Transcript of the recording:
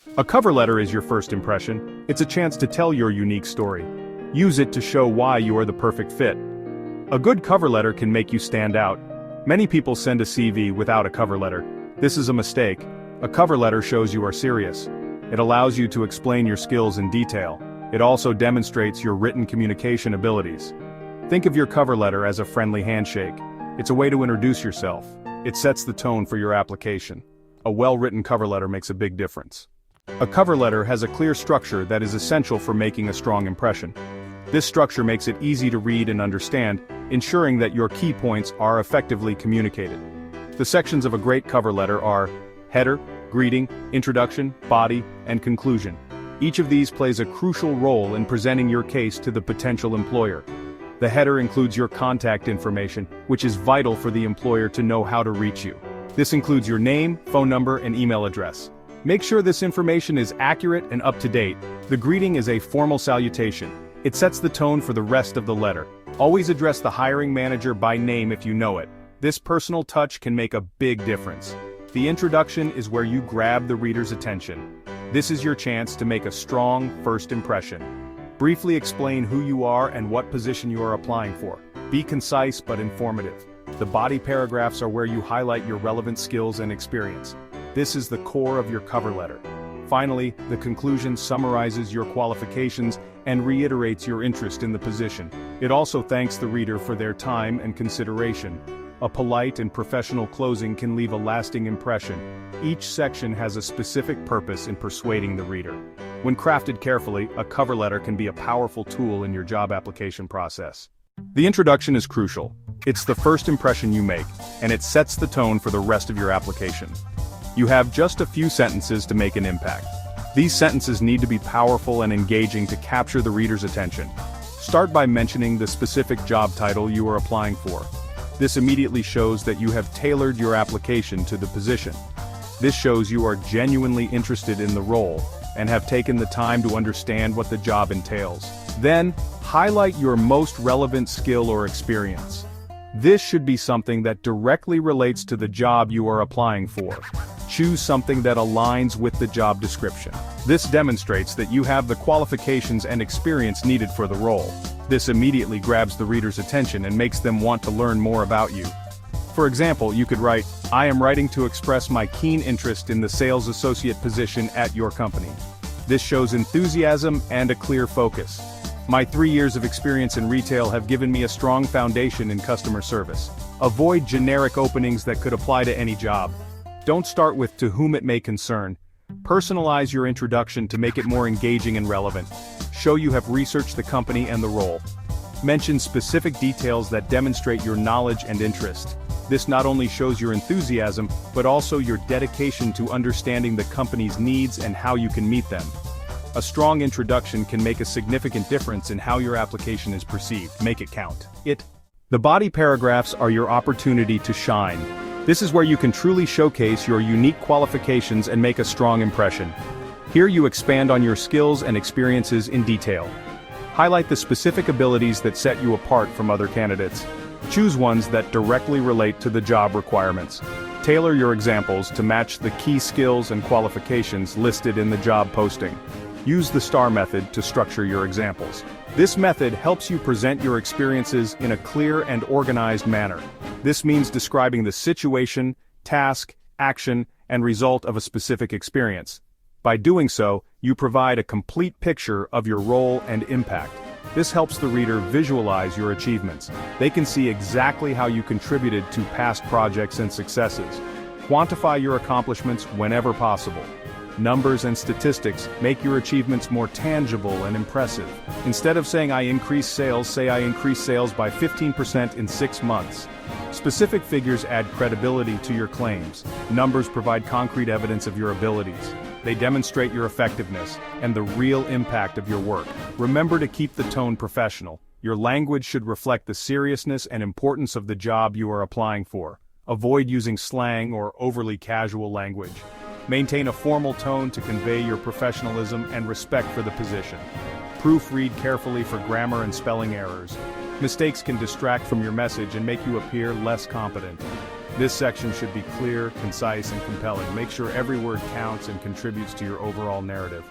A cover letter is your first impression. It's a chance to tell your unique story. Use it to show why you are the perfect fit. A good cover letter can make you stand out. Many people send a CV without a cover letter. This is a mistake. A cover letter shows you are serious. It allows you to explain your skills in detail. It also demonstrates your written communication abilities. Think of your cover letter as a friendly handshake. It's a way to introduce yourself. It sets the tone for your application. A well-written cover letter makes a big difference. A cover letter has a clear structure that is essential for making a strong impression. This structure makes it easy to read and understand, ensuring that your key points are effectively communicated. The sections of a great cover letter are header, greeting, introduction, body, and conclusion. Each of these plays a crucial role in presenting your case to the potential employer. The header includes your contact information, which is vital for the employer to know how to reach you. This includes your name, phone number, and email address. Make sure this information is accurate and up to date. The greeting is a formal salutation. It sets the tone for the rest of the letter. Always address the hiring manager by name if you know it. This personal touch can make a big difference. The introduction is where you grab the reader's attention. This is your chance to make a strong first impression. Briefly explain who you are and what position you are applying for. Be concise but informative. The body paragraphs are where you highlight your relevant skills and experience. This is the core of your cover letter. Finally, the conclusion summarizes your qualifications and reiterates your interest in the position. It also thanks the reader for their time and consideration. A polite and professional closing can leave a lasting impression. Each section has a specific purpose in persuading the reader. When crafted carefully, a cover letter can be a powerful tool in your job application process. The introduction is crucial. It's the first impression you make, and it sets the tone for the rest of your application. You have just a few sentences to make an impact. These sentences need to be powerful and engaging to capture the reader's attention. Start by mentioning the specific job title you are applying for. This immediately shows that you have tailored your application to the position. This shows you are genuinely interested in the role and have taken the time to understand what the job entails. Then, highlight your most relevant skill or experience. This should be something that directly relates to the job you are applying for. Choose something that aligns with the job description. This demonstrates that you have the qualifications and experience needed for the role. This immediately grabs the reader's attention and makes them want to learn more about you. For example, you could write, "I am writing to express my keen interest in the sales associate position at your company." This shows enthusiasm and a clear focus. "My 3 years of experience in retail have given me a strong foundation in customer service." Avoid generic openings that could apply to any job. Don't start with "to whom it may concern." Personalize your introduction to make it more engaging and relevant. Show you have researched the company and the role. Mention specific details that demonstrate your knowledge and interest. This not only shows your enthusiasm, but also your dedication to understanding the company's needs and how you can meet them. A strong introduction can make a significant difference in how your application is perceived. Make it count. The body paragraphs are your opportunity to shine. This is where you can truly showcase your unique qualifications and make a strong impression. Here you expand on your skills and experiences in detail. Highlight the specific abilities that set you apart from other candidates. Choose ones that directly relate to the job requirements. Tailor your examples to match the key skills and qualifications listed in the job posting. Use the STAR method to structure your examples. This method helps you present your experiences in a clear and organized manner. This means describing the situation, task, action, and result of a specific experience. By doing so, you provide a complete picture of your role and impact. This helps the reader visualize your achievements. They can see exactly how you contributed to past projects and successes. Quantify your accomplishments whenever possible. Numbers and statistics make your achievements more tangible and impressive. Instead of saying "I increased sales," say "I increased sales by 15% in 6 months. Specific figures add credibility to your claims. Numbers provide concrete evidence of your abilities. They demonstrate your effectiveness and the real impact of your work. Remember to keep the tone professional. Your language should reflect the seriousness and importance of the job you are applying for. Avoid using slang or overly casual language. Maintain a formal tone to convey your professionalism and respect for the position. Proofread carefully for grammar and spelling errors. Mistakes can distract from your message and make you appear less competent. This section should be clear, concise, and compelling. Make sure every word counts and contributes to your overall narrative.